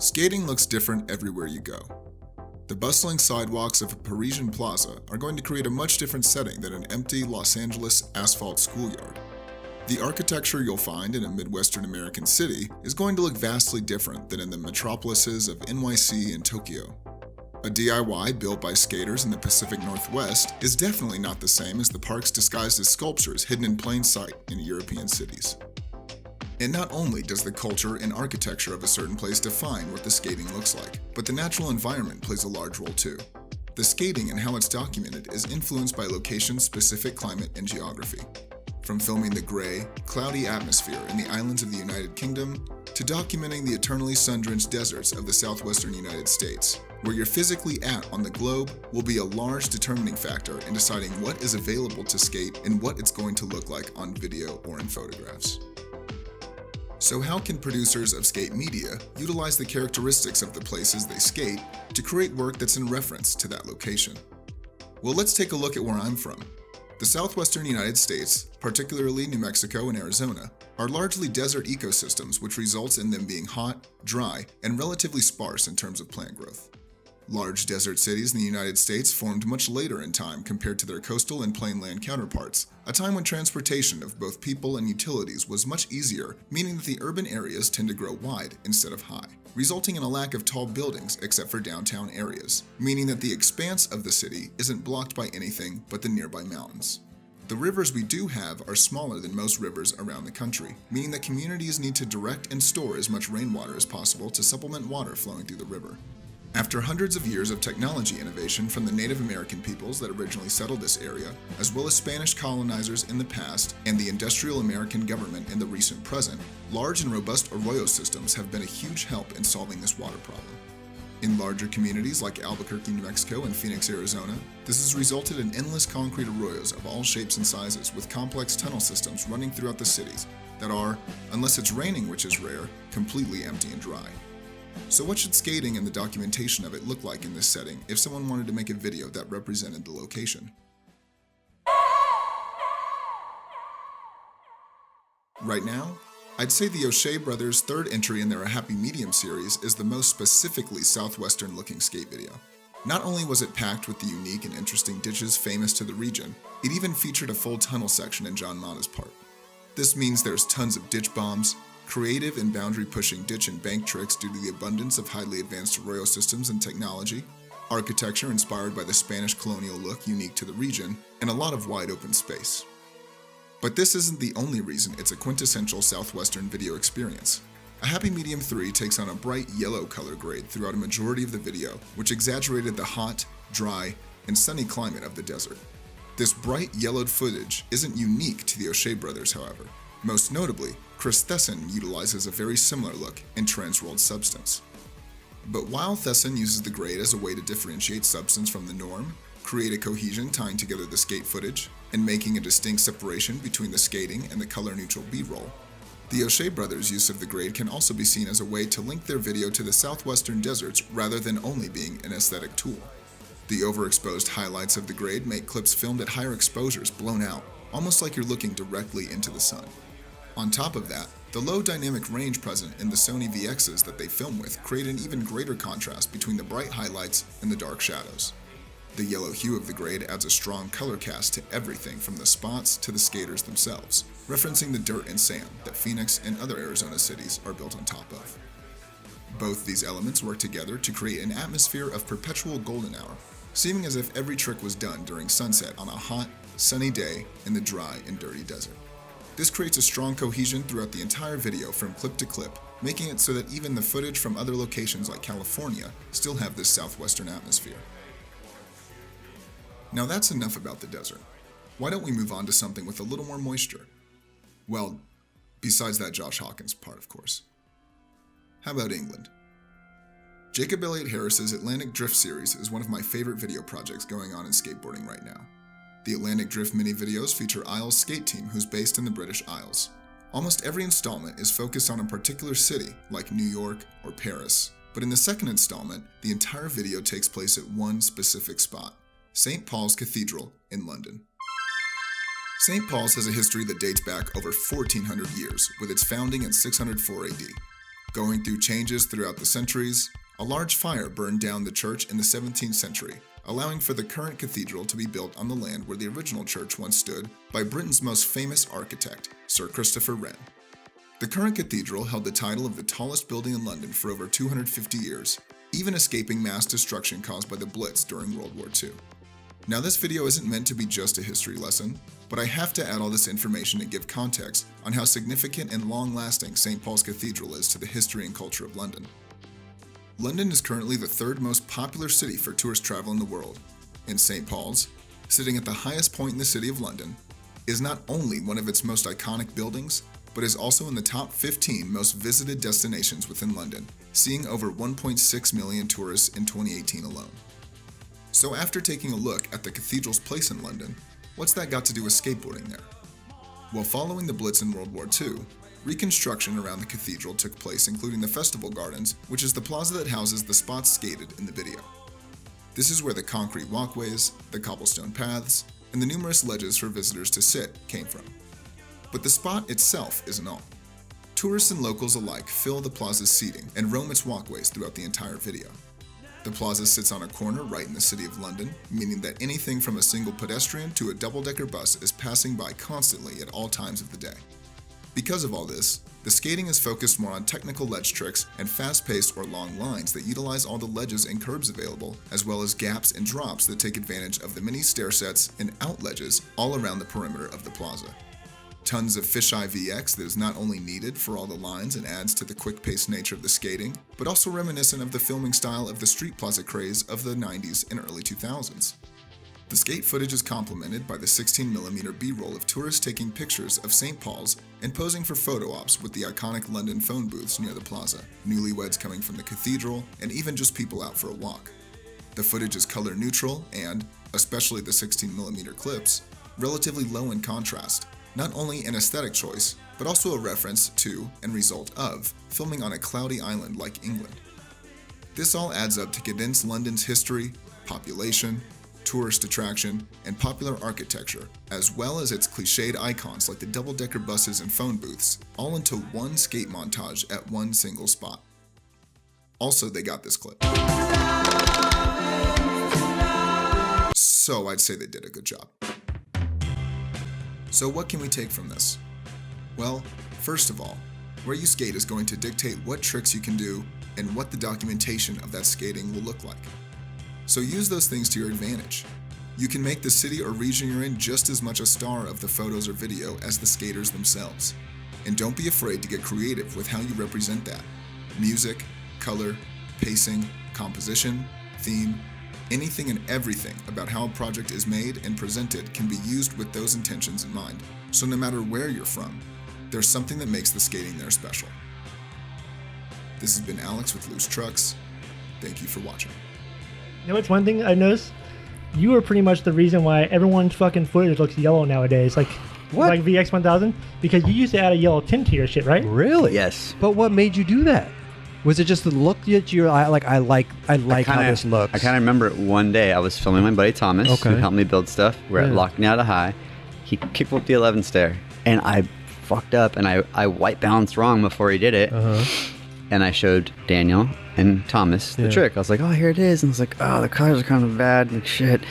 Skating looks different everywhere you go. The bustling sidewalks of a Parisian plaza are going to create a much different setting than an empty Los Angeles asphalt schoolyard. The architecture you'll find in a Midwestern American city is going to look vastly different than in the metropolises of NYC and Tokyo. A DIY built by skaters in the Pacific Northwest is definitely not the same as the parks disguised as sculptures hidden in plain sight in European cities. And not only does the culture and architecture of a certain place define what the skating looks like, but the natural environment plays a large role too. The skating and how it's documented is influenced by location-specific climate and geography. From filming the gray, cloudy atmosphere in the islands of the United Kingdom, to documenting the eternally sun-drenched deserts of the southwestern United States, where you're physically at on the globe will be a large determining factor in deciding what is available to skate and what it's going to look like on video or in photographs. So how can producers of skate media utilize the characteristics of the places they skate to create work that's in reference to that location? Well, let's take a look at where I'm from. The southwestern United States, particularly New Mexico and Arizona, are largely desert ecosystems, which results in them being hot, dry, and relatively sparse in terms of plant growth. Large desert cities in the United States formed much later in time compared to their coastal and plainland counterparts, a time when transportation of both people and utilities was much easier, meaning that the urban areas tend to grow wide instead of high, resulting in a lack of tall buildings except for downtown areas, meaning that the expanse of the city isn't blocked by anything but the nearby mountains. The rivers we do have are smaller than most rivers around the country, meaning that communities need to direct and store as much rainwater as possible to supplement water flowing through the river. After hundreds of years of technology innovation from the Native American peoples that originally settled this area, as well as Spanish colonizers in the past and the industrial American government in the recent present, large and robust arroyo systems have been a huge help in solving this water problem. In larger communities like Albuquerque, New Mexico and Phoenix, Arizona, this has resulted in endless concrete arroyos of all shapes and sizes with complex tunnel systems running throughout the cities that are, unless it's raining, which is rare, completely empty and dry. So what should skating and the documentation of it look like in this setting if someone wanted to make a video that represented the location? Right now, I'd say the O'Shea brothers' third entry in their A Happy Medium series is the most specifically southwestern looking skate video. Not only was it packed with the unique and interesting ditches famous to the region, it even featured a full tunnel section in John Mata's part. This means there's tons of ditch bombs, creative and boundary-pushing ditch and bank tricks due to the abundance of highly advanced arroyo systems and technology, architecture inspired by the Spanish colonial look unique to the region, and a lot of wide-open space. But this isn't the only reason it's a quintessential southwestern video experience. A Happy Medium 3 takes on a bright yellow color grade throughout a majority of the video, which exaggerated the hot, dry, and sunny climate of the desert. This bright yellowed footage isn't unique to the O'Shea brothers, however. Most notably, Chris Thesson utilizes a very similar look in Transworld Substance. But while Thesson uses the grade as a way to differentiate Substance from the norm, create a cohesion tying together the skate footage, and making a distinct separation between the skating and the color-neutral B-roll, the O'Shea brothers' use of the grade can also be seen as a way to link their video to the southwestern deserts rather than only being an aesthetic tool. The overexposed highlights of the grade make clips filmed at higher exposures blown out, almost like you're looking directly into the sun. On top of that, the low dynamic range present in the Sony VXs that they film with create an even greater contrast between the bright highlights and the dark shadows. The yellow hue of the grade adds a strong color cast to everything from the spots to the skaters themselves, referencing the dirt and sand that Phoenix and other Arizona cities are built on top of. Both these elements work together to create an atmosphere of perpetual golden hour, seeming as if every trick was done during sunset on a hot, sunny day in the dry and dirty desert. This creates a strong cohesion throughout the entire video from clip to clip, making it so that even the footage from other locations like California still have this southwestern atmosphere. Now that's enough about the desert. Why don't we move on to something with a little more moisture? Well, besides that Josh Hawkins part, of course. How about England? Jacob Elliott Harris's Atlantic Drift series is one of my favorite video projects going on in skateboarding right now. The Atlantic Drift mini videos feature Isles skate team who's based in the British Isles. Almost every installment is focused on a particular city, like New York or Paris. But in the second installment, the entire video takes place at one specific spot, St. Paul's Cathedral in London. St. Paul's has a history that dates back over 1,400 years, with its founding in 604 AD. Going through changes throughout the centuries, a large fire burned down the church in the 17th century, allowing for the current cathedral to be built on the land where the original church once stood by Britain's most famous architect, Sir Christopher Wren. The current cathedral held the title of the tallest building in London for over 250 years, even escaping mass destruction caused by the Blitz during World War II. Now, this video isn't meant to be just a history lesson, but I have to add all this information to give context on how significant and long-lasting St. Paul's Cathedral is to the history and culture of London. London is currently the third most popular city for tourist travel in the world, and St. Paul's, sitting at the highest point in the city of London, is not only one of its most iconic buildings, but is also in the top 15 most visited destinations within London, seeing over 1.6 million tourists in 2018 alone. So after taking a look at the cathedral's place in London, what's that got to do with skateboarding there? Well, following the Blitz in World War II, reconstruction around the cathedral took place, including the Festival Gardens, which is the plaza that houses the spots skated in the video. This is where the concrete walkways, the cobblestone paths, and the numerous ledges for visitors to sit came from. But the spot itself isn't all. Tourists and locals alike fill the plaza's seating and roam its walkways throughout the entire video. The plaza sits on a corner right in the city of London, meaning that anything from a single pedestrian to a double-decker bus is passing by constantly at all times of the day. Because of all this, the skating is focused more on technical ledge tricks and fast-paced or long lines that utilize all the ledges and curbs available, as well as gaps and drops that take advantage of the many stair sets and out ledges all around the perimeter of the plaza. Tons of fisheye VX that is not only needed for all the lines and adds to the quick-paced nature of the skating, but also reminiscent of the filming style of the street plaza craze of the 90s and early 2000s. The skate footage is complemented by the 16mm B-roll of tourists taking pictures of St. Paul's and posing for photo ops with the iconic London phone booths near the plaza, newlyweds coming from the cathedral, and even just people out for a walk. The footage is color neutral and, especially the 16mm clips, relatively low in contrast, not only an aesthetic choice, but also a reference to and result of filming on a cloudy island like England. This all adds up to condense London's history, population, tourist attraction, and popular architecture, as well as its cliched icons like the double-decker buses and phone booths, all into one skate montage at one single spot. Also, they got this clip. So I'd say they did a good job. So what can we take from this? Well, first of all, where you skate is going to dictate what tricks you can do and what the documentation of that skating will look like. So use those things to your advantage. You can make the city or region you're in just as much a star of the photos or video as the skaters themselves. And don't be afraid to get creative with how you represent that. Music, color, pacing, composition, theme, anything and everything about how a project is made and presented can be used with those intentions in mind. So no matter where you're from, there's something that makes the skating there special. This has been Alex with Loose Trucks. Thank you for watching. You know what's one thing I noticed? You are pretty much the reason why everyone's fucking footage looks yellow nowadays. Like, What? Like VX1000? Because you used to add a yellow tint to your shit, right? Really? Yes. But what made you do that? Was it just the look that you I like how this looks? I kind of remember it one day. I was filming my buddy Thomas, who helped me build stuff. We're at Lockney High. He kickflipped the 11 stair, and I fucked up, and I white balanced wrong before he did it. And I showed Daniel and Thomas the trick. I was like, oh, here it is. And I was like, oh, the colors are kind of bad and shit.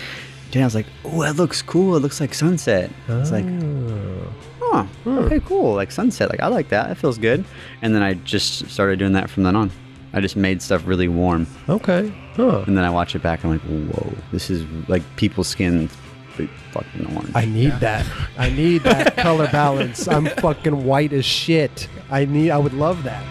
Daniel's like, oh, that looks cool. It looks like sunset. I was like, oh, okay, cool. Like sunset. Like, I like that. It feels good. And then I just started doing that from then on. I just made stuff really warm. Okay. Huh. And then I watch it back and I'm like, whoa, this is like people's skin fucking orange. I need that. I need that color balance. I'm fucking white as shit. I would love that.